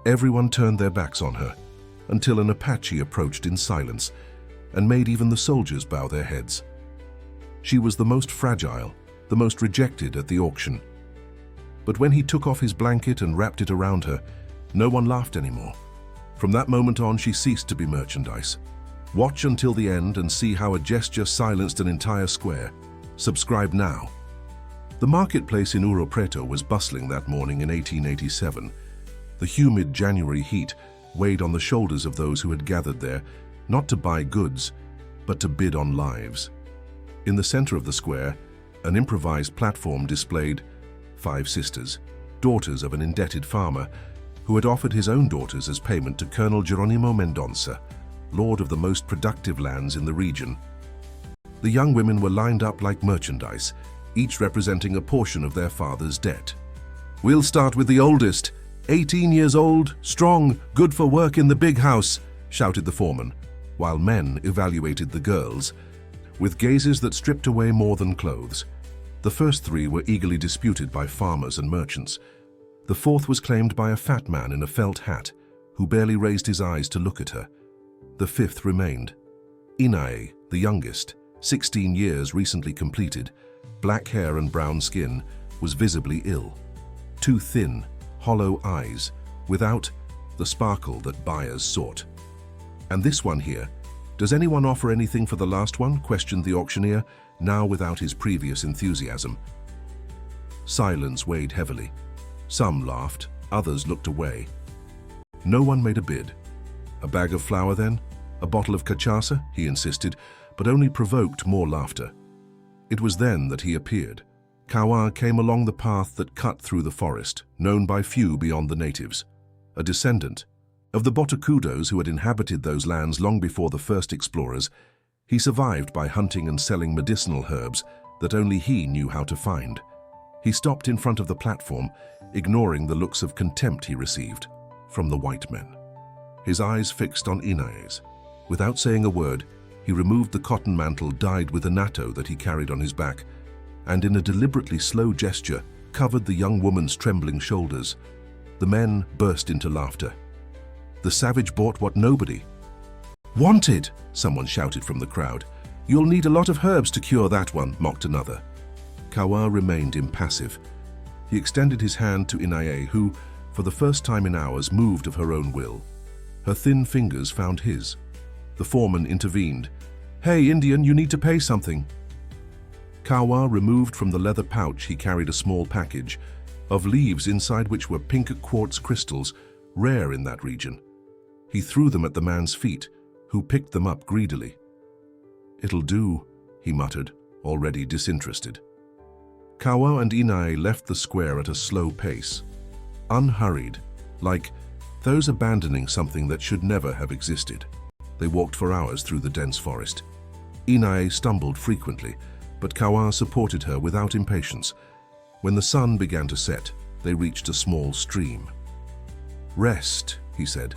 Everyone turned their backs on her, until an Apache approached in silence and made even the soldiers bow their heads. She was the most fragile, the most rejected at the auction. But when he took off his blanket and wrapped it around her, no one laughed anymore. From that moment on, she ceased to be merchandise. Watch until the end and see how a gesture silenced an entire square. Subscribe now. The marketplace in Ouro Preto was bustling that morning in 1887. The humid January heat weighed on the shoulders of those who had gathered there, not to buy goods, but to bid on lives. In the center of the square, an improvised platform displayed 5 sisters, daughters of an indebted farmer, who had offered his own daughters as payment to Colonel Geronimo Mendonça, lord of the most productive lands in the region. The young women were lined up like merchandise, each representing a portion of their father's debt. "We'll start with the oldest, 18 years old, strong, good for work in the big house," shouted the foreman, while men evaluated the girls, with gazes that stripped away more than clothes. The first 3 were eagerly disputed by farmers and merchants. The 4th was claimed by a fat man in a felt hat, who barely raised his eyes to look at her. The 5th remained. Inae, the youngest, 16 years recently completed, black hair and brown skin, was visibly ill. Too thin, hollow eyes, without the sparkle that buyers sought. "And this one here, does anyone offer anything for the last one?" questioned the auctioneer, now without his previous enthusiasm. Silence weighed heavily. Some laughed, others looked away. No one made a bid. "A bag of flour then? A bottle of cachaça?" he insisted, but only provoked more laughter. It was then that he appeared. Kawa came along the path that cut through the forest, known by few beyond the natives. A descendant of the Botocudos who had inhabited those lands long before the first explorers, he survived by hunting and selling medicinal herbs that only he knew how to find. He stopped in front of the platform, ignoring the looks of contempt he received from the white men. His eyes fixed on Inae's. Without saying a word, he removed the cotton mantle dyed with annatto that he carried on his back, and in a deliberately slow gesture covered the young woman's trembling shoulders. The men burst into laughter. The savage bought what nobody wanted, someone shouted from the crowd. "You'll need a lot of herbs to cure that one," mocked another. Kawa remained impassive. He extended his hand to Inae, who, for the first time in hours, moved of her own will. Her thin fingers found his. The foreman intervened. "Hey, Indian, you need to pay something." Kawa removed from the leather pouch he carried a small package of leaves inside which were pink quartz crystals, rare in that region. He threw them at the man's feet, who picked them up greedily. "It'll do," he muttered, already disinterested. Kawa and Inae left the square at a slow pace, unhurried, like those abandoning something that should never have existed. They walked for hours through the dense forest. Inae stumbled frequently, but Kawa supported her without impatience. When the sun began to set, they reached a small stream. "Rest," he said,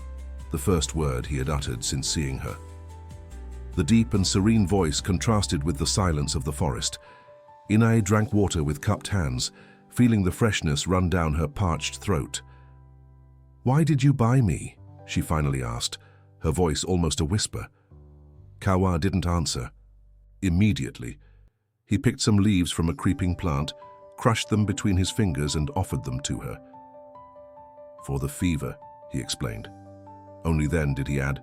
the first word he had uttered since seeing her. The deep and serene voice contrasted with the silence of the forest. Inae drank water with cupped hands, feeling the freshness run down her parched throat. "Why did you buy me?" she finally asked, her voice almost a whisper. Kawa didn't answer. Immediately, he picked some leaves from a creeping plant, crushed them between his fingers and offered them to her. "For the fever," he explained. Only then did he add,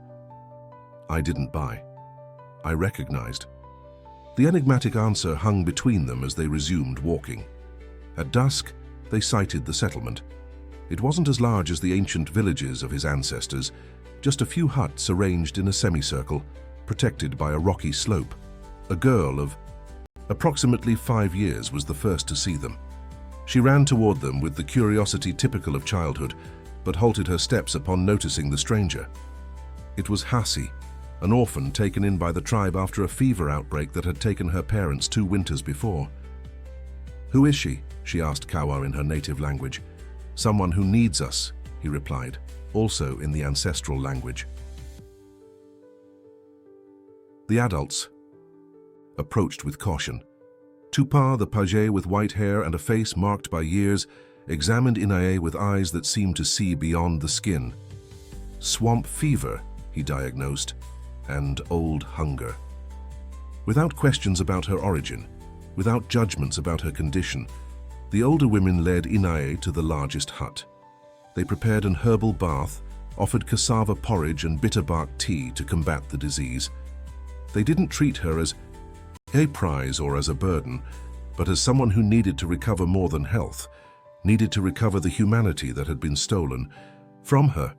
"I didn't buy. I recognized." The enigmatic answer hung between them as they resumed walking. At dusk, they sighted the settlement. It wasn't as large as the ancient villages of his ancestors, just a few huts arranged in a semicircle, protected by a rocky slope. A girl of approximately 5 years was the first to see them. She ran toward them with the curiosity typical of childhood, but halted her steps upon noticing the stranger. It was Hasi, an orphan taken in by the tribe after a fever outbreak that had taken her parents 2 winters before. "Who is she?" she asked Kawa in her native language. "Someone who needs us," he replied, also in the ancestral language. The adults approached with caution. Tupar, the page with white hair and a face marked by years, examined Inae with eyes that seemed to see beyond the skin. Swamp fever, he diagnosed, and old hunger. Without questions about her origin, without judgments about her condition, the older women led Inae to the largest hut. They prepared an herbal bath, offered cassava porridge and bitterbark tea to combat the disease. They didn't treat her as a prize or as a burden, but as someone who needed to recover more than health, needed to recover the humanity that had been stolen from her.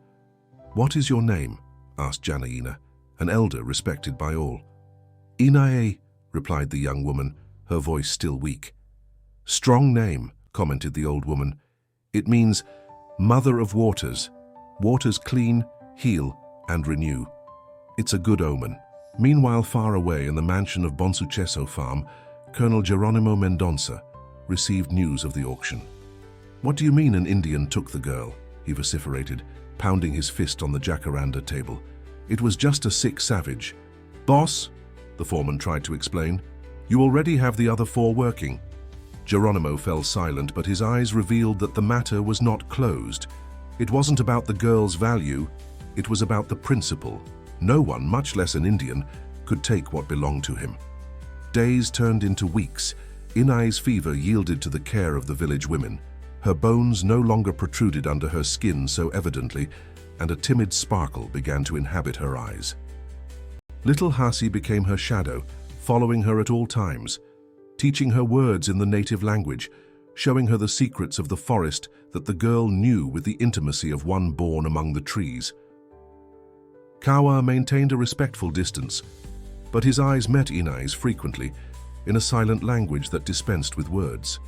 "What is your name?" asked Janaina, an elder respected by all. "Inae," replied the young woman, her voice still weak. "Strong name," commented the old woman. "It means Mother of Waters. Waters clean, heal, and renew. It's a good omen." Meanwhile, far away in the mansion of Bonsucesso farm, Colonel Geronimo Mendonça received news of the auction. "What do you mean an Indian took the girl?" he vociferated, pounding his fist on the jacaranda table. "It was just a sick savage." "Boss," the foreman tried to explain, "you already have the other 4 working." Geronimo fell silent, but his eyes revealed that the matter was not closed. It wasn't about the girl's value, it was about the principle. No one, much less an Indian, could take what belonged to him. Days turned into weeks. Inae's fever yielded to the care of the village women. Her bones no longer protruded under her skin so evidently, and a timid sparkle began to inhabit her eyes. Little Hasi became her shadow, following her at all times, teaching her words in the native language, showing her the secrets of the forest that the girl knew with the intimacy of one born among the trees. Kawa maintained a respectful distance, but his eyes met Inae's frequently, in a silent language that dispensed with words.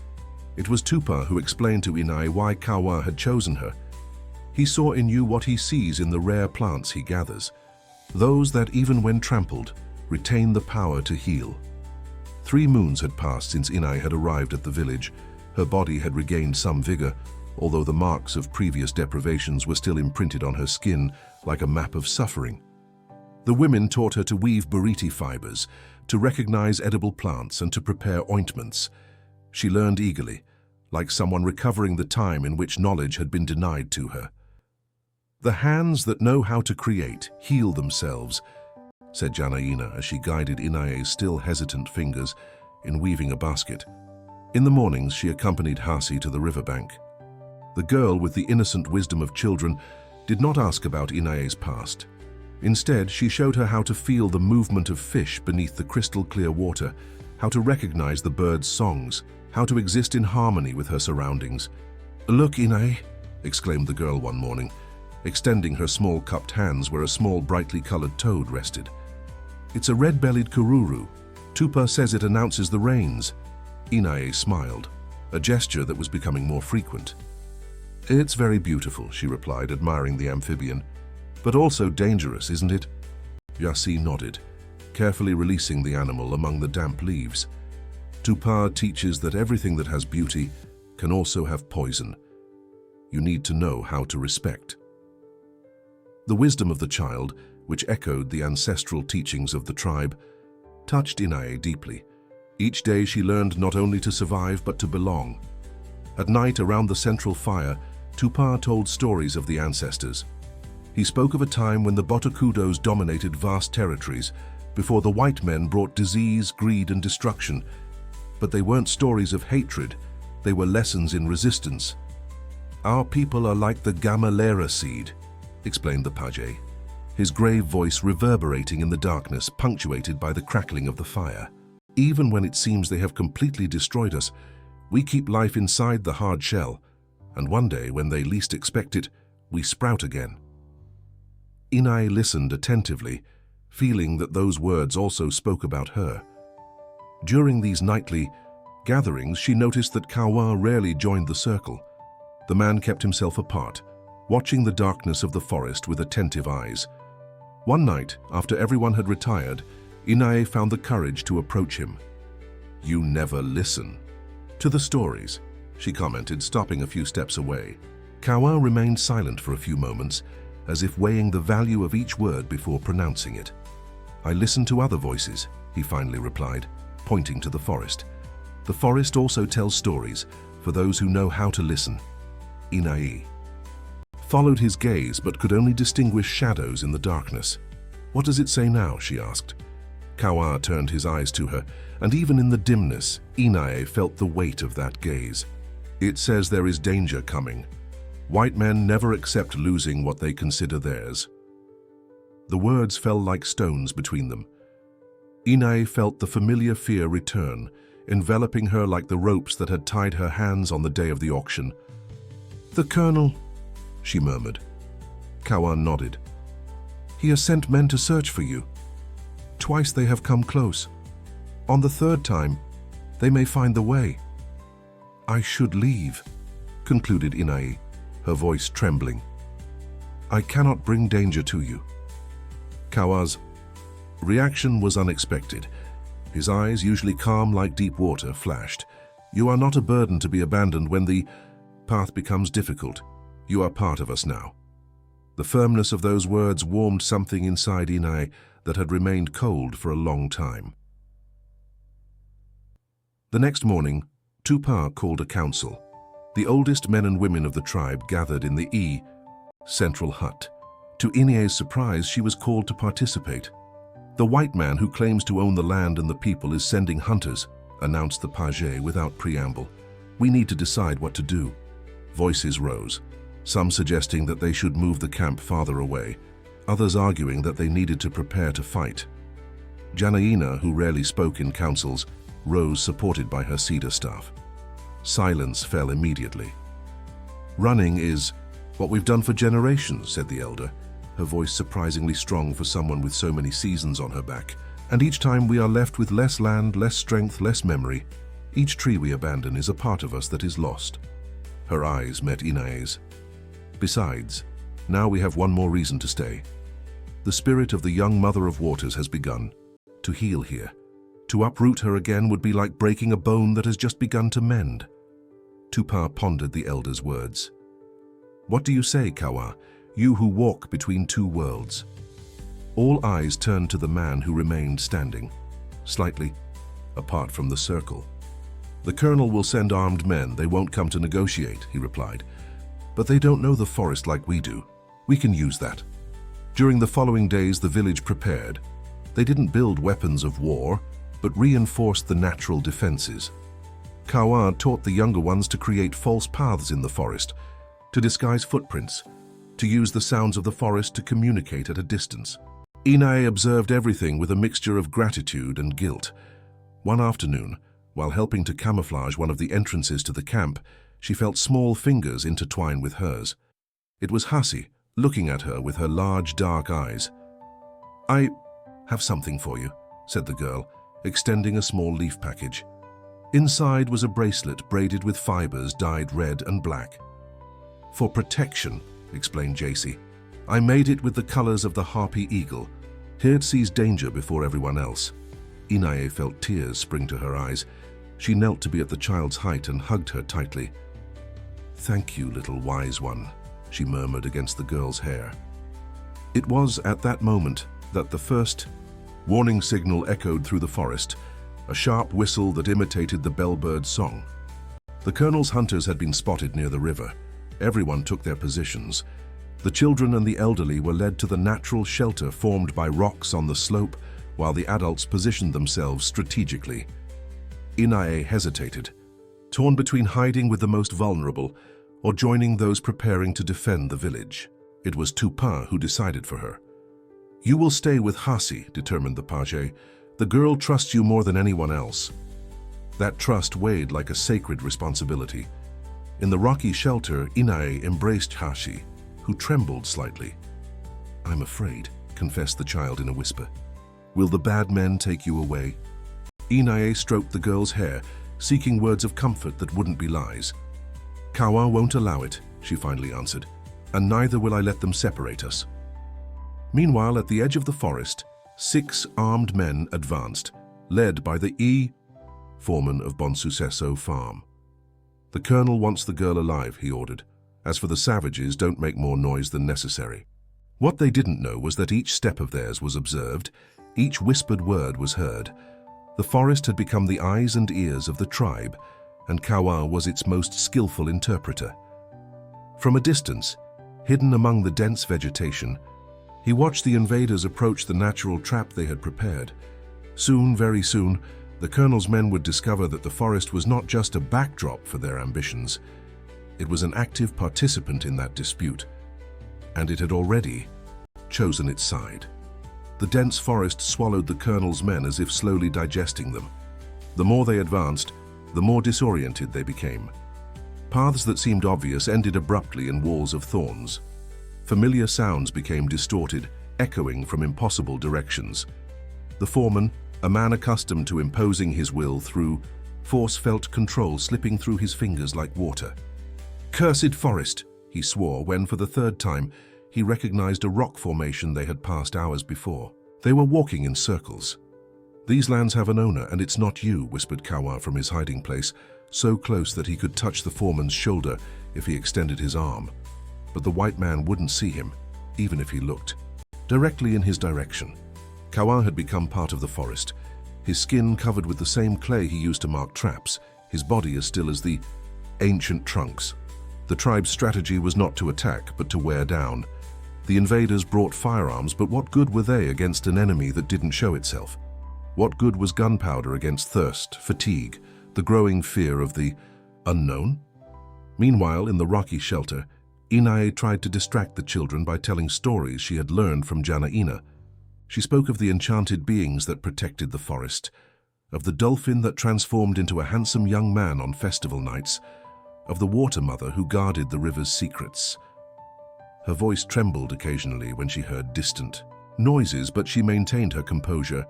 It was Tupa who explained to Inae why Kawa had chosen her. He saw in you what he sees in the rare plants he gathers, those that, even when trampled, retain the power to heal. 3 moons had passed since Inae had arrived at the village. Her body had regained some vigor, although the marks of previous deprivations were still imprinted on her skin like a map of suffering. The women taught her to weave buriti fibers, to recognize edible plants, and to prepare ointments. She learned eagerly, like someone recovering the time in which knowledge had been denied to her. "The hands that know how to create heal themselves," said Janaina as she guided Inae's still hesitant fingers in weaving a basket. In the mornings, she accompanied Hasi to the riverbank. The girl, with the innocent wisdom of children, did not ask about Inae's past. Instead, she showed her how to feel the movement of fish beneath the crystal-clear water, how to recognize the birds' songs, how to exist in harmony with her surroundings. "Look, Inae," exclaimed the girl one morning, extending her small cupped hands where a small brightly colored toad rested. "It's a red-bellied kururu. Tupa says it announces the rains." Inae smiled, a gesture that was becoming more frequent. "It's very beautiful," she replied, admiring the amphibian. "But also dangerous, isn't it?" Yasi nodded, carefully releasing the animal among the damp leaves. Tupa teaches that everything that has beauty can also have poison. You need to know how to respect. The wisdom of the child, which echoed the ancestral teachings of the tribe, touched Inae deeply. Each day she learned not only to survive but to belong. At night, around the central fire, Tupa told stories of the ancestors. He spoke of a time when the Botocudos dominated vast territories, before the white men brought disease, greed, and destruction. But they weren't stories of hatred, they were lessons in resistance. "Our people are like the gamalera seed," explained the Apache, his grave voice reverberating in the darkness, punctuated by the crackling of the fire. "Even when it seems they have completely destroyed us, we keep life inside the hard shell, and one day, when they least expect it, we sprout again." Inae listened attentively, feeling that those words also spoke about her. During these nightly gatherings, she noticed that Kawa rarely joined the circle. The man kept himself apart, watching the darkness of the forest with attentive eyes. One night, after everyone had retired, Inae found the courage to approach him. "You never listen to the stories," she commented, stopping a few steps away. Kawa remained silent for a few moments, as if weighing the value of each word before pronouncing it. "I listen to other voices," he finally replied, pointing to the forest. "The forest also tells stories, for those who know how to listen. Inae followed his gaze but could only distinguish shadows in the darkness. "What does it say now?" she asked. Kawa turned his eyes to her, and even in the dimness, Inae felt the weight of that gaze. "It says there is danger coming. White men never accept losing what they consider theirs." The words fell like stones between them. Inae felt the familiar fear return, enveloping her like the ropes that had tied her hands on the day of the auction. "The Colonel," she murmured. Kawa nodded. "He has sent men to search for you. Twice they have come close. On the third time, they may find the way." "I should leave," concluded Inae, her voice trembling. "I cannot bring danger to you." Kawa's reaction was unexpected. His eyes, usually calm like deep water, flashed. "You are not a burden to be abandoned when the path becomes difficult. You are part of us now." The firmness of those words warmed something inside Inae that had remained cold for a long time. The next morning, Tupa called a council. The oldest men and women of the tribe gathered in the central hut. To Inae's surprise, she was called to participate. "The white man who claims to own the land and the people is sending hunters," announced the page without preamble. "We need to decide what to do." Voices rose, some suggesting that they should move the camp farther away, others arguing that they needed to prepare to fight. Janaina, who rarely spoke in councils, rose supported by her cedar staff. Silence fell immediately. "Running is what we've done for generations," said the elder, her voice surprisingly strong for someone with so many seasons on her back. "And each time we are left with less land, less strength, less memory. Each tree we abandon is a part of us that is lost." Her eyes met Inae's. "Besides, now we have one more reason to stay. The spirit of the young Mother of Waters has begun to heal here. To uproot her again would be like breaking a bone that has just begun to mend." Tupa pondered the elder's words. "What do you say, Kawa, you who walk between two worlds?" All eyes turned to the man who remained standing, slightly apart from the circle. "The colonel will send armed men. They won't come to negotiate," he replied. "But they don't know the forest like we do. We can use that." During the following days, the village prepared. They didn't build weapons of war, but reinforced the natural defenses. Kawa taught the younger ones to create false paths in the forest, to disguise footprints, to use the sounds of the forest to communicate at a distance. Inae observed everything with a mixture of gratitude and guilt. One afternoon, while helping to camouflage one of the entrances to the camp, she felt small fingers intertwine with hers. It was Hasi, looking at her with her large dark eyes. "I have something for you," said the girl, extending a small leaf package. Inside was a bracelet braided with fibers dyed red and black. "For protection," explained Jacy. "I made it with the colors of the harpy eagle. Here it sees danger before everyone else." Inae felt tears spring to her eyes. She knelt to be at the child's height and hugged her tightly. "Thank you, little wise one," she murmured against the girl's hair. It was at that moment that the first warning signal echoed through the forest, a sharp whistle that imitated the bellbird's song. The colonel's hunters had been spotted near the river. Everyone took their positions. The children and the elderly were led to the natural shelter formed by rocks on the slope, while the adults positioned themselves strategically. Inae hesitated, torn between hiding with the most vulnerable or joining those preparing to defend the village. It was Tupa who decided for her. "You will stay with Hasi," determined the page. "The girl trusts you more than anyone else." That trust weighed like a sacred responsibility. In the rocky shelter, Inae embraced Hasi, who trembled slightly. "I'm afraid," confessed the child in a whisper. "Will the bad men take you away?" Inae stroked the girl's hair, seeking words of comfort that wouldn't be lies. "Kawa won't allow it," she finally answered, "and neither will I let them separate us." Meanwhile, at the edge of the forest, 6 armed men advanced, led by the foreman of Bonsucesso farm. "The colonel wants the girl alive," he ordered. "As for the savages, don't make more noise than necessary." What they didn't know was that each step of theirs was observed, each whispered word was heard. The forest had become the eyes and ears of the tribe, and Kawa was its most skillful interpreter. From a distance, hidden among the dense vegetation, he watched the invaders approach the natural trap they had prepared. Soon, very soon, the colonel's men would discover that the forest was not just a backdrop for their ambitions. It was an active participant in that dispute, and it had already chosen its side. The dense forest swallowed the colonel's men as if slowly digesting them. The more they advanced, the more disoriented they became. Paths that seemed obvious ended abruptly in walls of thorns. Familiar sounds became distorted, echoing from impossible directions. The foreman, a man accustomed to imposing his will through force, felt control slipping through his fingers like water. "Cursed forest," he swore when, for the third time, he recognized a rock formation they had passed hours before. They were walking in circles. "These lands have an owner, and it's not you," whispered Kawa from his hiding place, so close that he could touch the foreman's shoulder if he extended his arm. But the white man wouldn't see him, even if he looked. Directly in his direction, Kawa had become part of the forest, his skin covered with the same clay he used to mark traps, his body as still as the ancient trunks. The tribe's strategy was not to attack, but to wear down. The invaders brought firearms, but what good were they against an enemy that didn't show itself? What good was gunpowder against thirst, fatigue, the growing fear of the unknown? Meanwhile, in the rocky shelter, Inae tried to distract the children by telling stories she had learned from Janaina. She spoke of the enchanted beings that protected the forest, of the dolphin that transformed into a handsome young man on festival nights, of the water mother who guarded the river's secrets. Her voice trembled occasionally when she heard distant noises, but she maintained her composure.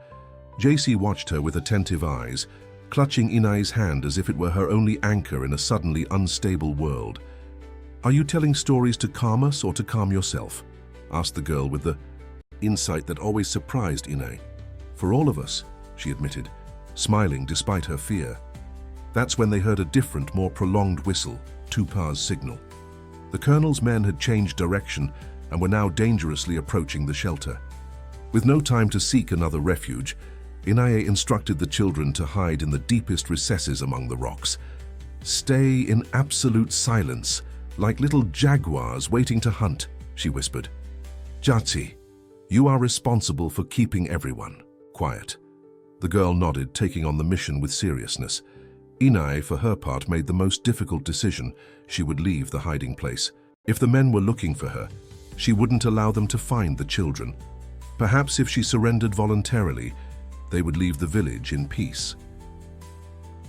JC watched her with attentive eyes, clutching Inae's hand as if it were her only anchor in a suddenly unstable world. "Are you telling stories to calm us or to calm yourself?" asked the girl with the insight that always surprised Inae. "For all of us," she admitted, smiling despite her fear. That's when they heard a different, more prolonged whistle, Tupa's signal. The colonel's men had changed direction and were now dangerously approaching the shelter. With no time to seek another refuge, Inae instructed the children to hide in the deepest recesses among the rocks. "Stay in absolute silence, like little jaguars waiting to hunt," she whispered. "Jatsi, you are responsible for keeping everyone quiet." The girl nodded, taking on the mission with seriousness. Inae, for her part, made the most difficult decision. She would leave the hiding place. If the men were looking for her, she wouldn't allow them to find the children. Perhaps if she surrendered voluntarily, they would leave the village in peace.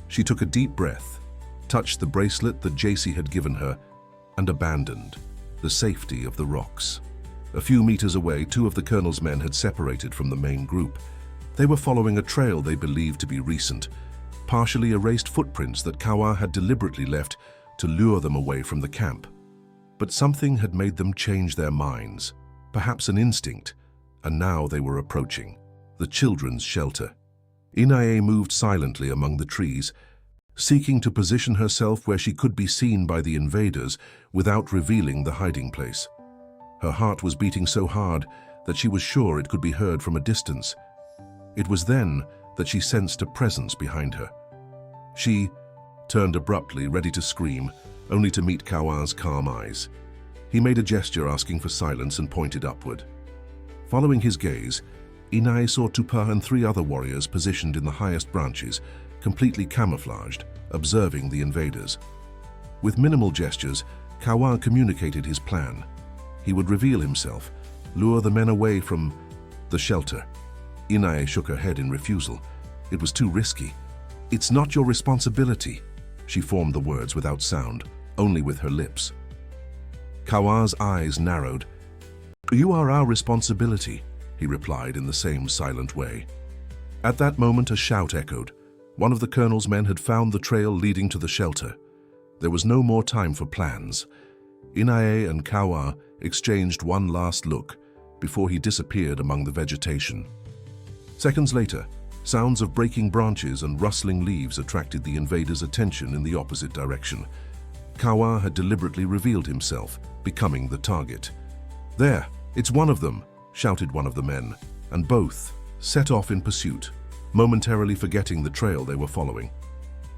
She took a deep breath, touched the bracelet that JC had given her, and abandoned the safety of the rocks. A few meters away, two of the colonel's men had separated from the main group. They were following a trail they believed to be recent, partially erased footprints that Kawa had deliberately left to lure them away from the camp. But something had made them change their minds, perhaps an instinct, and now they were approaching the children's shelter. Inae moved silently among the trees, seeking to position herself where she could be seen by the invaders without revealing the hiding place. Her heart was beating so hard that she was sure it could be heard from a distance. It was then that she sensed a presence behind her. She turned abruptly, ready to scream, only to meet Kawa's calm eyes. He made a gesture asking for silence and pointed upward. Following his gaze, Inae saw Tupa and three other warriors positioned in the highest branches, completely camouflaged, observing the invaders. With minimal gestures, Kawa communicated his plan. He would reveal himself, lure the men away from the shelter. Inae shook her head in refusal. It was too risky. "It's not your responsibility." She formed the words without sound, only with her lips. Kawa's eyes narrowed. "You are our responsibility," he replied in the same silent way. At that moment, a shout echoed. One of the colonel's men had found the trail leading to the shelter. There was no more time for plans. Inae and Kawa exchanged one last look before he disappeared among the vegetation. Seconds later, sounds of breaking branches and rustling leaves attracted the invaders' attention in the opposite direction. Kawa had deliberately revealed himself, becoming the target. "There, it's one of them," shouted one of the men, and both set off in pursuit, momentarily forgetting the trail they were following.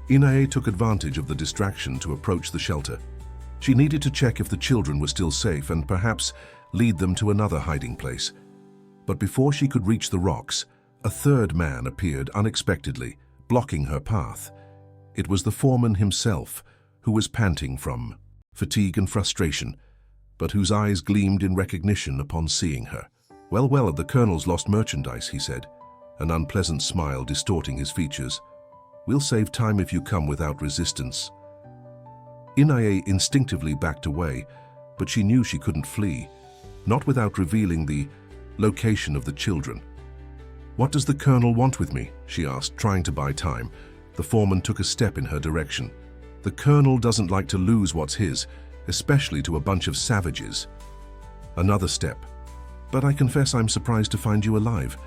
Inae took advantage of the distraction to approach the shelter. She needed to check if the children were still safe and perhaps lead them to another hiding place. But before she could reach the rocks, a third man appeared unexpectedly, blocking her path. It was the foreman himself, who was panting from fatigue and frustration, but whose eyes gleamed in recognition upon seeing her. Well, the colonel's lost merchandise," he said, an unpleasant smile distorting his features. "We'll save time if you come without resistance." Inae instinctively backed away, but she knew she couldn't flee, not without revealing the location of the children. "What does the colonel want with me?" she asked, trying to buy time. The foreman took a step in her direction. "The colonel doesn't like to lose what's his, especially to a bunch of savages." Another step. "But I confess I'm surprised to find you alive.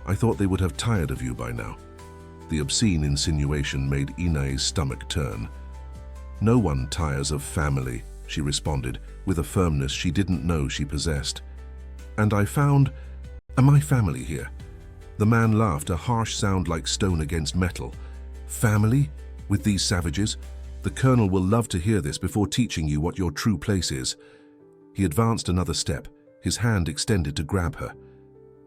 I thought they would have tired of you by now." The obscene insinuation made Inae's stomach turn. "No one tires of family," she responded, with a firmness she didn't know she possessed. "And I found my family here." The man laughed, a harsh sound like stone against metal. "Family? With these savages? The colonel will love to hear this before teaching you what your true place is." He advanced another step, his hand extended to grab her.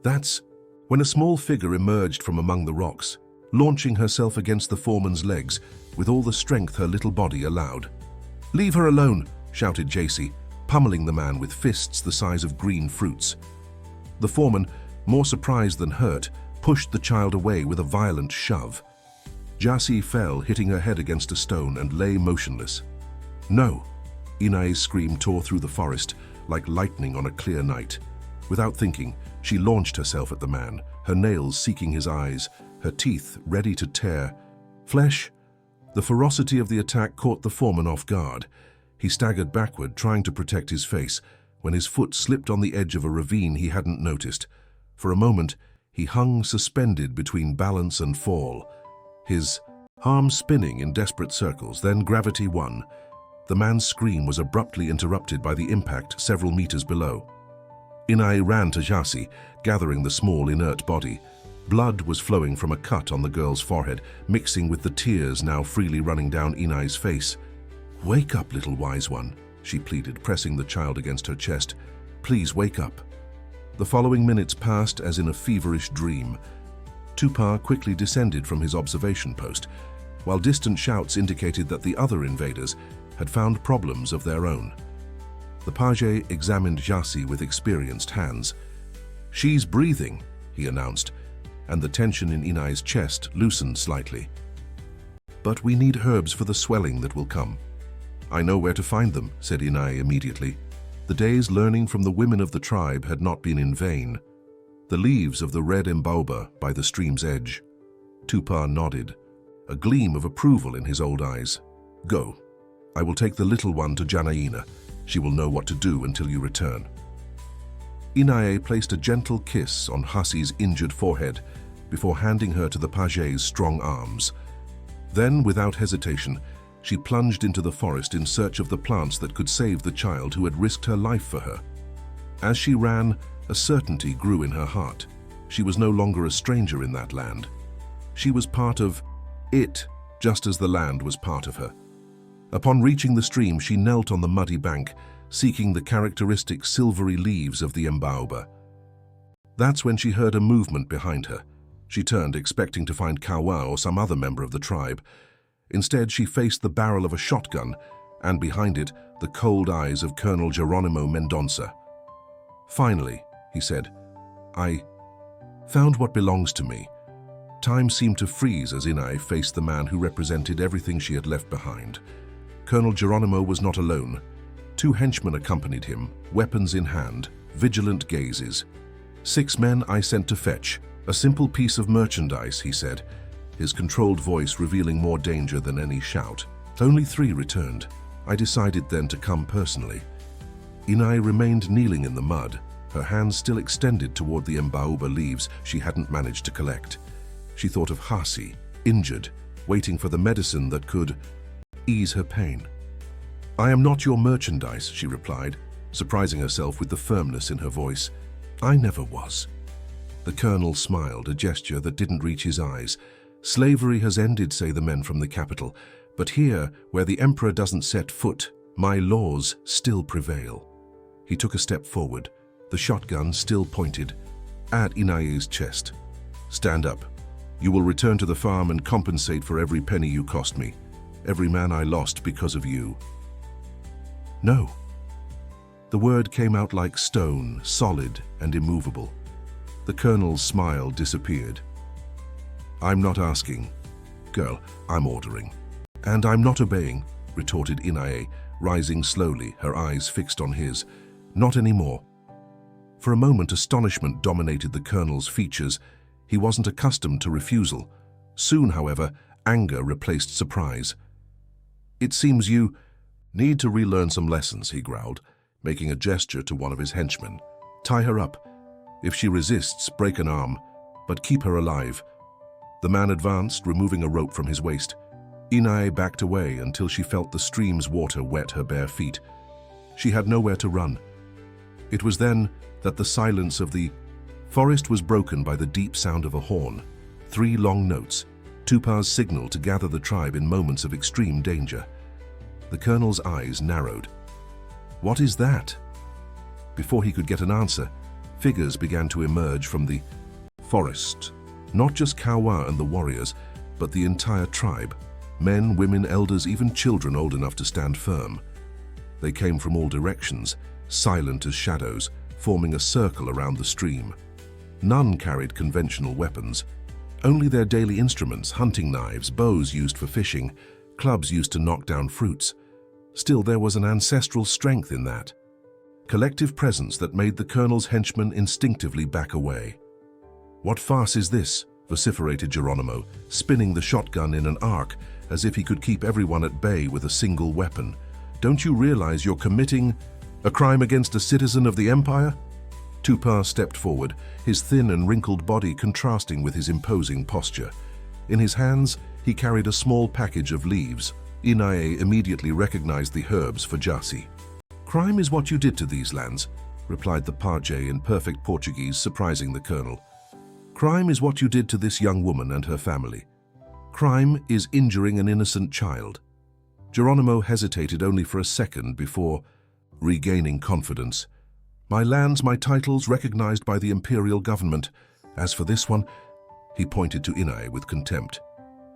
That's when a small figure emerged from among the rocks, launching herself against the foreman's legs with all the strength her little body allowed. "Leave her alone," shouted Jacy, pummeling the man with fists the size of green fruits. The foreman, more surprised than hurt, pushed the child away with a violent shove. Jacy fell, hitting her head against a stone, and lay motionless. "No!" Inae's scream tore through the forest like lightning on a clear night. Without thinking, she launched herself at the man, her nails seeking his eyes, her teeth ready to tear flesh. The ferocity of the attack caught the foreman off guard. He staggered backward, trying to protect his face, when his foot slipped on the edge of a ravine he hadn't noticed. For a moment, he hung suspended between balance and fall, his arms spinning in desperate circles. Then gravity won. The man's scream was abruptly interrupted by the impact several meters below. Inae ran to Jacy, gathering the small, inert body. Blood was flowing from a cut on the girl's forehead, mixing with the tears now freely running down Inae's face. "Wake up, little wise one," she pleaded, pressing the child against her chest. "Please wake up." The following minutes passed as in a feverish dream. Tupar quickly descended from his observation post, while distant shouts indicated that the other invaders had found problems of their own. The page examined Jacy with experienced hands. "She's breathing," he announced, and the tension in Inae's chest loosened slightly. "But we need herbs for the swelling that will come." "I know where to find them," said Inae immediately. The day's learning from the women of the tribe had not been in vain. "The leaves of the red embaoba by the stream's edge." Tupar nodded, a gleam of approval in his old eyes. "Go. I will take the little one to Janaína. She will know what to do until you return." Inae placed a gentle kiss on Jacy's injured forehead before handing her to the page's strong arms. Then, without hesitation, she plunged into the forest in search of the plants that could save the child who had risked her life for her. As she ran, a certainty grew in her heart. She was no longer a stranger in that land. She was part of it, just as the land was part of her. Upon reaching the stream, she knelt on the muddy bank, seeking the characteristic silvery leaves of the embaoba. That's when she heard a movement behind her. She turned, expecting to find Kawa or some other member of the tribe. Instead, she faced the barrel of a shotgun, and behind it, the cold eyes of Colonel Geronimo Mendonça. "Finally," he said, "I found what belongs to me." Time seemed to freeze as Inae faced the man who represented everything she had left behind. Colonel Geronimo was not alone. 2 henchmen accompanied him, weapons in hand, vigilant gazes. 6 men I sent to fetch. A simple piece of merchandise," he said, his controlled voice revealing more danger than any shout. "Only 3 returned. I decided then to come personally." Inae remained kneeling in the mud, her hands still extended toward the embaoba leaves she hadn't managed to collect. She thought of Jacy, injured, waiting for the medicine that could ease her pain. "I am not your merchandise," she replied, surprising herself with the firmness in her voice. "I never was." The colonel smiled, a gesture that didn't reach his eyes, Slavery has ended, say the men from the capital, but here, where the emperor doesn't set foot, my laws still prevail. He took a step forward, the shotgun still pointed at Inae's chest. Stand up. You will return to the farm and compensate for every penny you cost me, every man I lost because of you. No. The word came out like stone, solid and immovable. The colonel's smile disappeared. I'm not asking. Girl, I'm ordering. And I'm not obeying, retorted Inae, rising slowly, her eyes fixed on his. Not anymore. For a moment, astonishment dominated the colonel's features. He wasn't accustomed to refusal. Soon, however, anger replaced surprise. It seems you need to relearn some lessons, he growled, making a gesture to one of his henchmen. Tie her up. If she resists, break an arm, but keep her alive. The man advanced, removing a rope from his waist. Inae backed away until she felt the stream's water wet her bare feet. She had nowhere to run. It was then that the silence of the forest was broken by the deep sound of a horn. 3 long notes, Tupa's signal to gather the tribe in moments of extreme danger. The colonel's eyes narrowed. What is that? Before he could get an answer, figures began to emerge from the forest. Not just Kawa and the warriors, but the entire tribe. Men, women, elders, even children old enough to stand firm. They came from all directions, silent as shadows, forming a circle around the stream. None carried conventional weapons. Only their daily instruments, hunting knives, bows used for fishing, clubs used to knock down fruits. Still, there was an ancestral strength in that. Collective presence that made the colonel's henchmen instinctively back away. What farce is this? Vociferated Geronimo, spinning the shotgun in an arc as if he could keep everyone at bay with a single weapon. Don't you realize you're committing a crime against a citizen of the Empire? Tupa stepped forward, his thin and wrinkled body contrasting with his imposing posture. In his hands, he carried a small package of leaves. Inae immediately recognized the herbs for Jasi. Crime is what you did to these lands, replied the Apache in perfect Portuguese, surprising the colonel. Crime is what you did to this young woman and her family. Crime is injuring an innocent child. Geronimo hesitated only for a second before regaining confidence. My lands, my titles, recognized by the imperial government. As for this one, he pointed to Inae with contempt.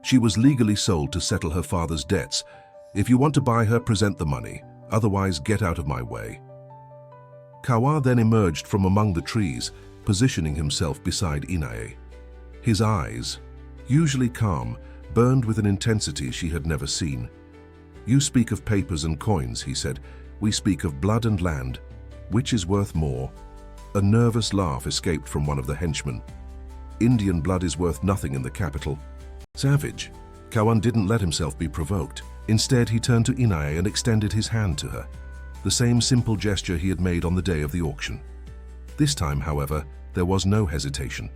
She was legally sold to settle her father's debts. If you want to buy her, present the money. Otherwise, get out of my way. Kawa then emerged from among the trees, positioning himself beside Inae. His eyes, usually calm, burned with an intensity she had never seen. You speak of papers and coins, he said. We speak of blood and land. Which is worth more? A nervous laugh escaped from one of the henchmen. Indian blood is worth nothing in the capital. Savage. Kawan didn't let himself be provoked. Instead, he turned to Inae and extended his hand to her. The same simple gesture he had made on the day of the auction. This time, however, there was no hesitation.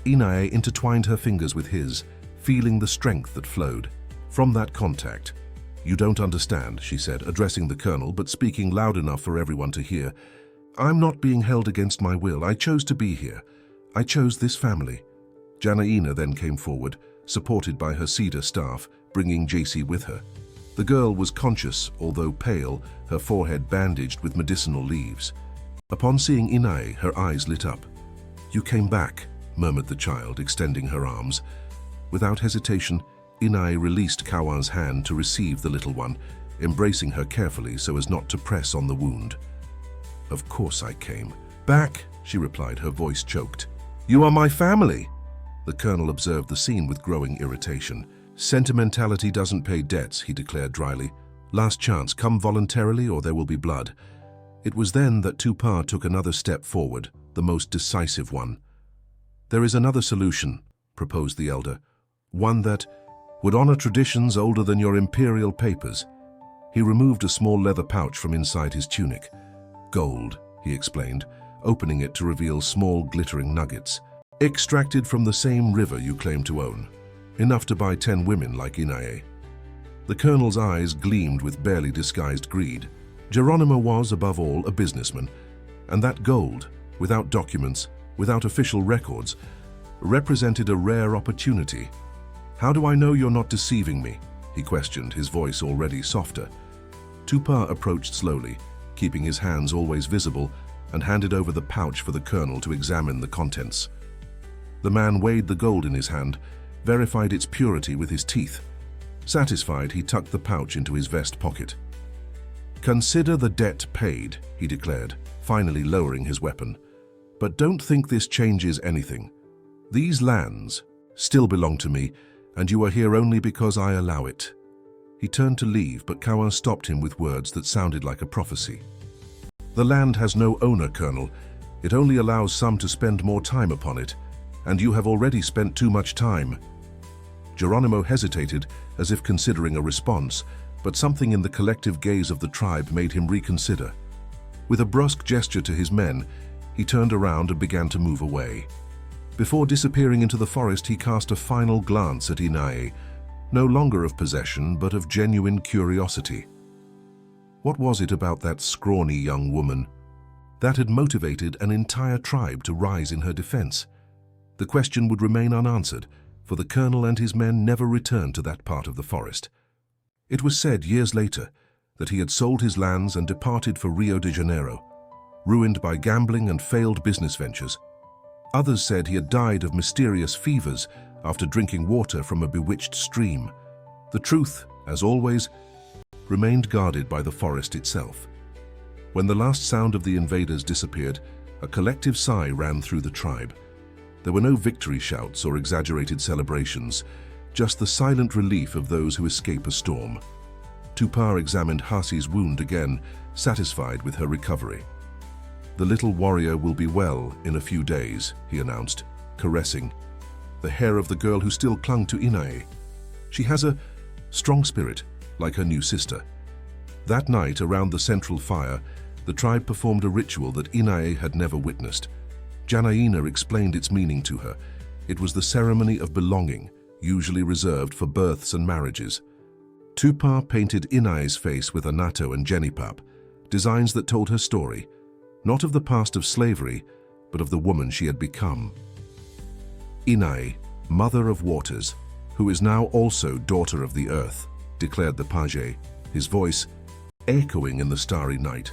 Inae intertwined her fingers with his, feeling the strength that flowed. From that contact, you don't understand, she said, addressing the colonel, but speaking loud enough for everyone to hear. I'm not being held against my will. I chose to be here. I chose this family. Janaina then came forward, supported by her cedar staff, bringing Jasi with her. The girl was conscious, although pale, her forehead bandaged with medicinal leaves. Upon seeing Inae, her eyes lit up. You came back, murmured the child, extending her arms. Without hesitation, Inae released Kawan's hand to receive the little one, embracing her carefully so as not to press on the wound. Of course I came. Back, she replied, her voice choked. You are my family. The colonel observed the scene with growing irritation. Sentimentality doesn't pay debts, he declared dryly. Last chance, come voluntarily or there will be blood. It was then that Tupa took another step forward, the most decisive one. There is another solution, proposed the elder. One that would honor traditions older than your imperial papers. He removed a small leather pouch from inside his tunic. Gold, he explained, opening it to reveal small glittering nuggets. Extracted from the same river you claim to own. Enough to buy 10 women like Inae. The colonel's eyes gleamed with barely disguised greed. Geronimo was, above all, a businessman, and that gold, without documents, without official records, represented a rare opportunity, How do I know you're not deceiving me? He questioned, his voice already softer. Tupar approached slowly, keeping his hands always visible, and handed over the pouch for the colonel to examine the contents. The man weighed the gold in his hand, verified its purity with his teeth. Satisfied, he tucked the pouch into his vest pocket. "Consider the debt paid," he declared, finally lowering his weapon. "But don't think this changes anything. These lands still belong to me, and you are here only because I allow it." He turned to leave, but Kawa stopped him with words that sounded like a prophecy. "The land has no owner, Colonel. It only allows some to spend more time upon it, and you have already spent too much time." Geronimo hesitated, as if considering a response, but something in the collective gaze of the tribe made him reconsider. With a brusque gesture to his men, he turned around and began to move away. Before disappearing into the forest, he cast a final glance at Inae, no longer of possession, but of genuine curiosity. What was it about that scrawny young woman that had motivated an entire tribe to rise in her defense? The question would remain unanswered, for the colonel and his men never returned to that part of the forest. It was said years later that he had sold his lands and departed for Rio de Janeiro, ruined by gambling and failed business ventures. Others said he had died of mysterious fevers after drinking water from a bewitched stream. The truth, as always, remained guarded by the forest itself. When the last sound of the invaders disappeared, a collective sigh ran through the tribe. There were no victory shouts or exaggerated celebrations, just the silent relief of those who escape a storm. Tupar examined Hasi's wound again, satisfied with her recovery. "The little warrior will be well in a few days," he announced, caressing the hair of the girl who still clung to Inae. "She has a strong spirit, like her new sister." That night, around the central fire, the tribe performed a ritual that Inae had never witnessed. Janaina explained its meaning to her. It was the ceremony of belonging, usually reserved for births and marriages. Tupar painted Inae's face with anato and genipap, designs that told her story, not of the past of slavery, but of the woman she had become. "Inae, mother of waters, who is now also daughter of the earth," declared the page, his voice echoing in the starry night.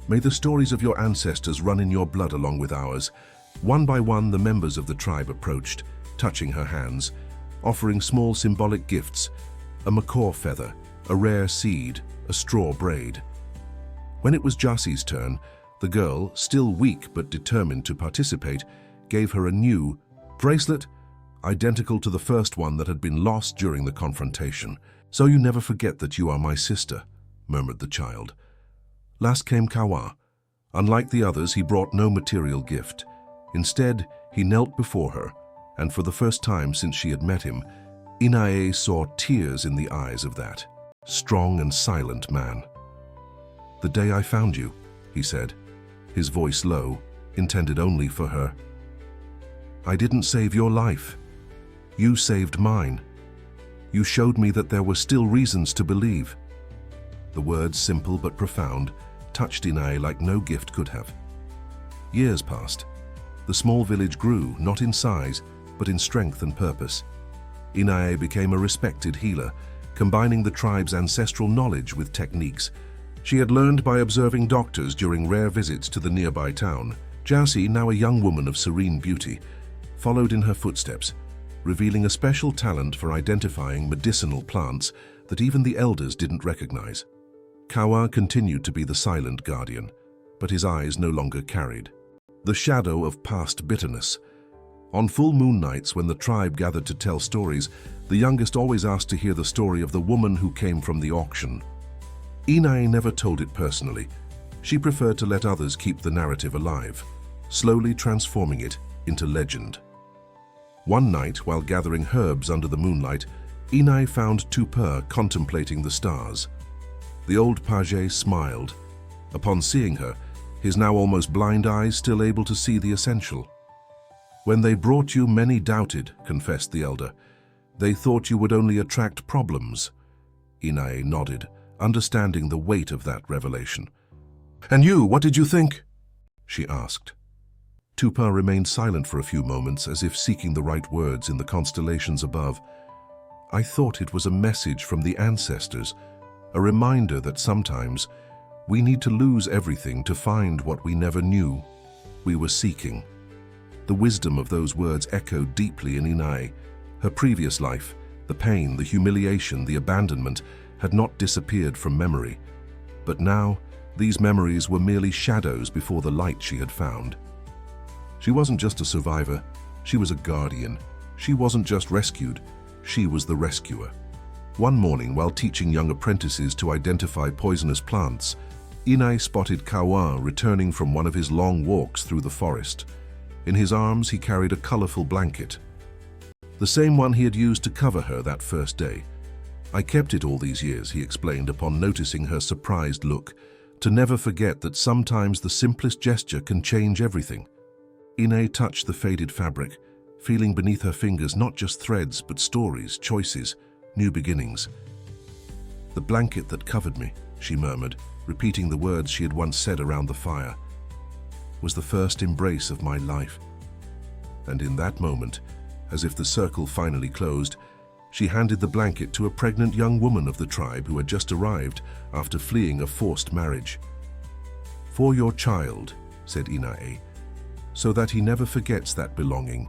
"May the stories of your ancestors run in your blood along with ours." One by one, the members of the tribe approached, touching her hands, offering small symbolic gifts, a macaw feather, a rare seed, a straw braid. When it was Jasi's turn, the girl, still weak but determined to participate, gave her a new bracelet, identical to the first one that had been lost during the confrontation. "So you never forget that you are my sister," murmured the child. Last came Kawa. Unlike the others, he brought no material gift. Instead, he knelt before her, and for the first time since she had met him, Inae saw tears in the eyes of that strong and silent man. "The day I found you," he said, his voice low, intended only for her. "I didn't save your life. You saved mine. You showed me that there were still reasons to believe." The words, simple but profound, touched Inae like no gift could have. Years passed. The small village grew, not in size, but in strength and purpose. Inae became a respected healer, combining the tribe's ancestral knowledge with techniques she had learned by observing doctors during rare visits to the nearby town. Jasi, now a young woman of serene beauty, followed in her footsteps, revealing a special talent for identifying medicinal plants that even the elders didn't recognize. Kawa continued to be the silent guardian, but his eyes no longer carried the shadow of past bitterness. On full moon nights, when the tribe gathered to tell stories, the youngest always asked to hear the story of the woman who came from the auction. Inae never told it personally. She preferred to let others keep the narrative alive, slowly transforming it into legend. One night, while gathering herbs under the moonlight, Inae found Tupar contemplating the stars. The old page smiled. Upon seeing her, his now almost blind eyes still able to see the essential. "When they brought you, many doubted," confessed the elder. "They thought you would only attract problems." Inae nodded, understanding the weight of that revelation. "And you, what did you think?" she asked. Tupar remained silent for a few moments, as if seeking the right words in the constellations above. I thought it was a message from the ancestors, a reminder that sometimes we need to lose everything to find what we never knew we were seeking. The wisdom of those words echoed deeply in Inai. Her previous life, the pain, the humiliation, the abandonment, had not disappeared from memory. But now, these memories were merely shadows before the light she had found. She wasn't just a survivor, she was a guardian. She wasn't just rescued, she was the rescuer. One morning, while teaching young apprentices to identify poisonous plants, Inai spotted Kawa returning from one of his long walks through the forest. In his arms, he carried a colorful blanket, the same one he had used to cover her that first day. I kept it all these years, he explained upon noticing her surprised look, to never forget that sometimes the simplest gesture can change everything. Inai touched the faded fabric, feeling beneath her fingers not just threads, but stories, choices, new beginnings. "The blanket that covered me," she murmured, repeating the words she had once said around the fire, "was the first embrace of my life." And in that moment, as if the circle finally closed, she handed the blanket to a pregnant young woman of the tribe who had just arrived after fleeing a forced marriage. "For your child," said Inai, "so that he never forgets that belonging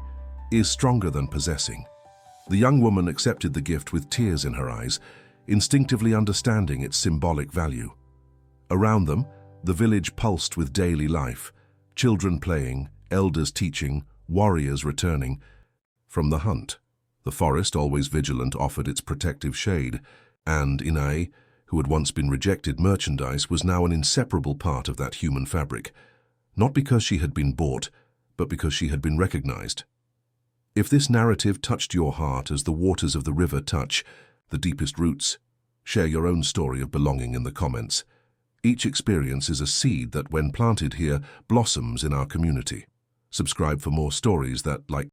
is stronger than possessing." The young woman accepted the gift with tears in her eyes, instinctively understanding its symbolic value. Around them, the village pulsed with daily life, children playing, elders teaching, warriors returning from the hunt. The forest, always vigilant, offered its protective shade, and Inai, who had once been rejected merchandise, was now an inseparable part of that human fabric, not because she had been bought, but because she had been recognized. If this narrative touched your heart as the waters of the river touch the deepest roots, share your own story of belonging in the comments. Each experience is a seed that, when planted here, blossoms in our community. Subscribe for more stories that, like